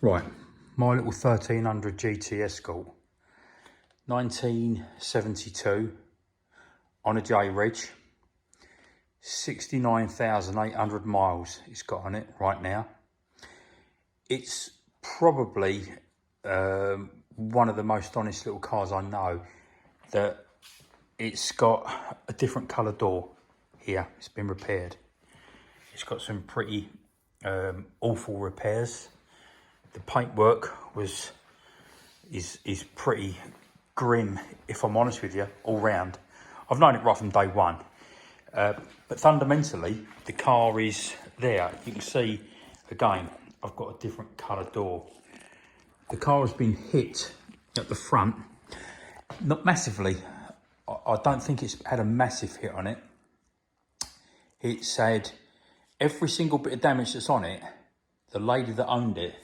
Right, my little 1300 GT Escort, 1972 on a J-Reg, 69,800 miles it's got on it right now. It's probably one of the most honest little cars I know, that it's got a different colour door here. It's been repaired. It's got some pretty awful repairs. The paintwork is pretty grim, if I'm honest with you, all round. I've known it right from day one. But fundamentally, the car is there. You can see, again, I've got a different colour door. The car has been hit at the front, not massively. I don't think it's had a massive hit on it. It's had every single bit of damage that's on it. The lady that owned it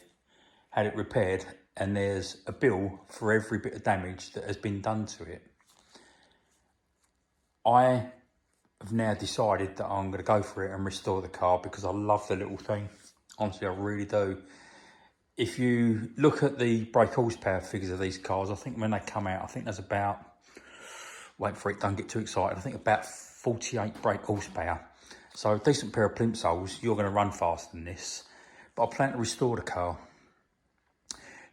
had it repaired, and there's a bill for every bit of damage that has been done to it. I have now decided that I'm going to go for it and restore the car because I love the little thing. Honestly, I really do. If you look at the brake horsepower figures of these cars, I think when they come out, I think there's about, wait for it, don't get too excited, I think about 48 brake horsepower. So a decent pair of plimsolls, you're going to run faster than this. But I plan to restore the car.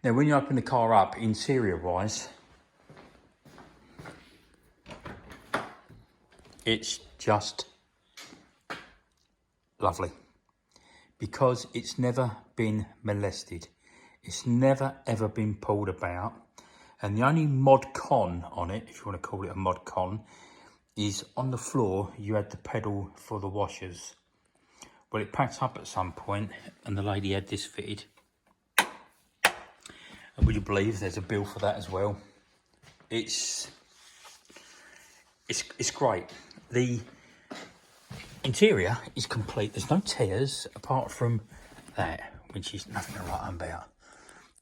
Now, when you open the car up, interior-wise, it's just lovely. Because it's never been molested. It's never, ever been pulled about. And the only mod con on it, if you want to call it a mod con, is on the floor, you had the pedal for the washers. Well, it packed up at some point, and the lady had this fitted. And would you believe there's a bill for that as well? It's great. The interior is complete. There's no tears apart from that, which is nothing to write home about.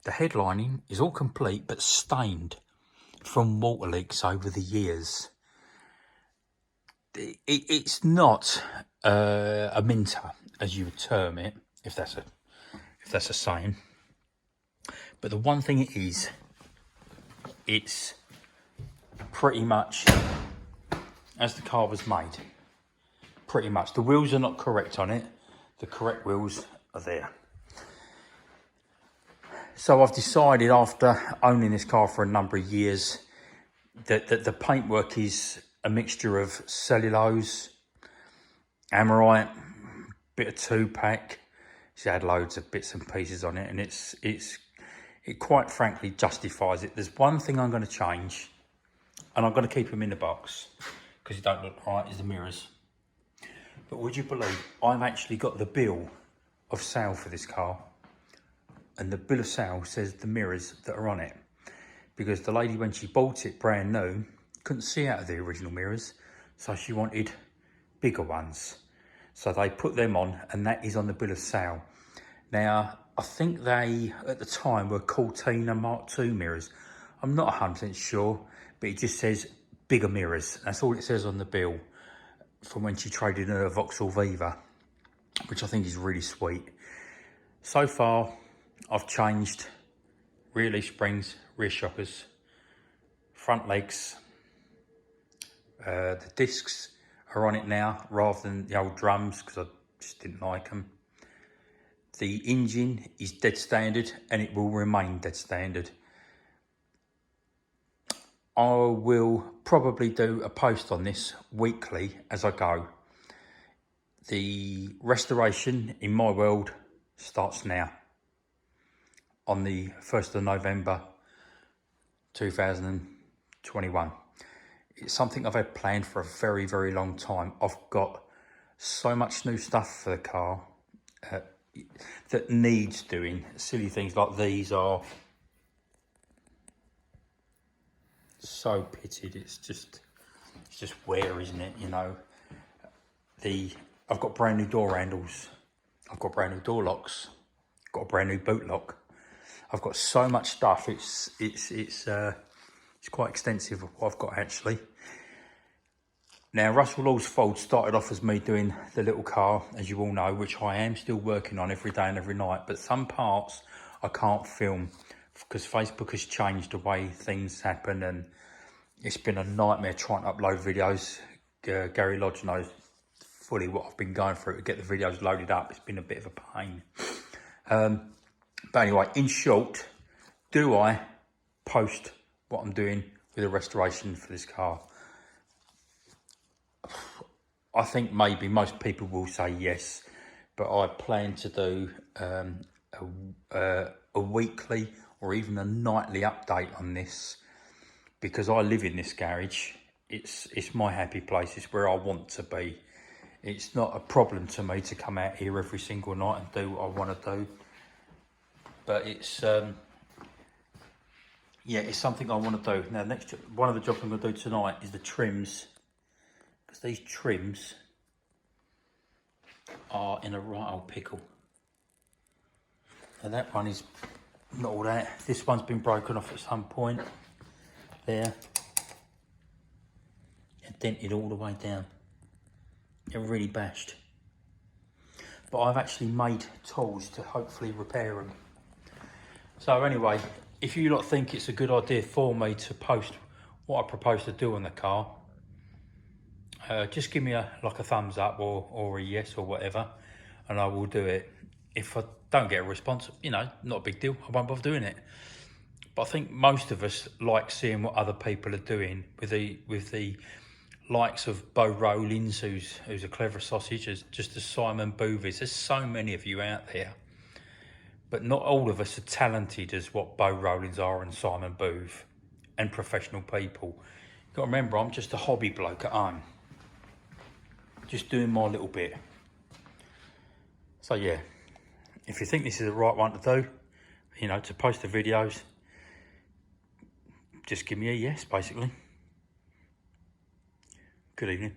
The headlining is all complete but stained from water leaks over the years. It's not a minter, as you would term it, if that's a saying. But the one thing it is, it's pretty much as the car was made. Pretty much. The wheels are not correct on it. The correct wheels are there. So I've decided, after owning this car for a number of years, that the paintwork is a mixture of cellulose, Amorite, bit of 2-pack. She had loads of bits and pieces on it, and it quite frankly justifies it. There's one thing I'm going to change, and I'm going to keep them in the box because it don't look right, is the mirrors. But would you believe I've actually got the bill of sale for this car, and the bill of sale says the mirrors that are on it, because the lady, when she bought it brand new, couldn't see out of the original mirrors, so she wanted bigger ones. So they put them on, and that is on the bill of sale. Now, I think they, at the time, were Cortina Mark II mirrors. I'm not 100% sure, but it just says bigger mirrors. That's all it says on the bill, from when she traded in her Vauxhall Viva, which I think is really sweet. So far, I've changed rear leaf springs, rear shockers, front legs. The discs are on it now rather than the old drums, because I just didn't like them. The engine is dead standard, and it will remain dead standard. I will probably do a post on this weekly as I go. The restoration, in my world, starts now, on the 1st of November 2021. It's something I've had planned for a very, very long time. I've got so much new stuff for the car that needs doing. Silly things like these are so pitted. It's just wear, isn't it? You know, I've got brand new door handles. I've got brand new door locks. Got a brand new boot lock. I've got so much stuff. It's quite extensive of what I've got, actually. Now, Russell Law's Ford started off as me doing the little car, as you all know, which I am still working on every day and every night. But some parts I can't film because Facebook has changed the way things happen, and it's been a nightmare trying to upload videos. Gary Lodge knows fully what I've been going through to get the videos loaded up. It's been a bit of a pain. But anyway, in short, do I post what I'm doing with the restoration for this car? I think maybe most people will say yes, but I plan to do a weekly or even a nightly update on this, because I live in this garage. It's my happy place. It's where I want to be. It's not a problem to me to come out here every single night and do what I want to do. But it's yeah, it's something I want to do. Now, one of the jobs I'm going to do tonight is the trims, because these trims are in a right old pickle. And that one is not all that. This one's been broken off at some point there and dented all the way down. They're really bashed. But I've actually made tools to hopefully repair them. So anyway, if you lot think it's a good idea for me to post what I propose to do on the car, just give me a thumbs up or a yes or whatever, and I will do it. If I don't get a response, you know, not a big deal. I won't bother doing it. But I think most of us like seeing what other people are doing with the likes of Bo Rollins, who's a clever sausage, as just as Simon Boovies. There's so many of you out there, but not all of us are talented as what Bo Rollins are and Simon Booth and professional people. You've got to remember, I'm just a hobby bloke at home, just doing my little bit. So yeah, if you think this is the right one to do, you know, to post the videos, just give me a yes, basically. Good evening.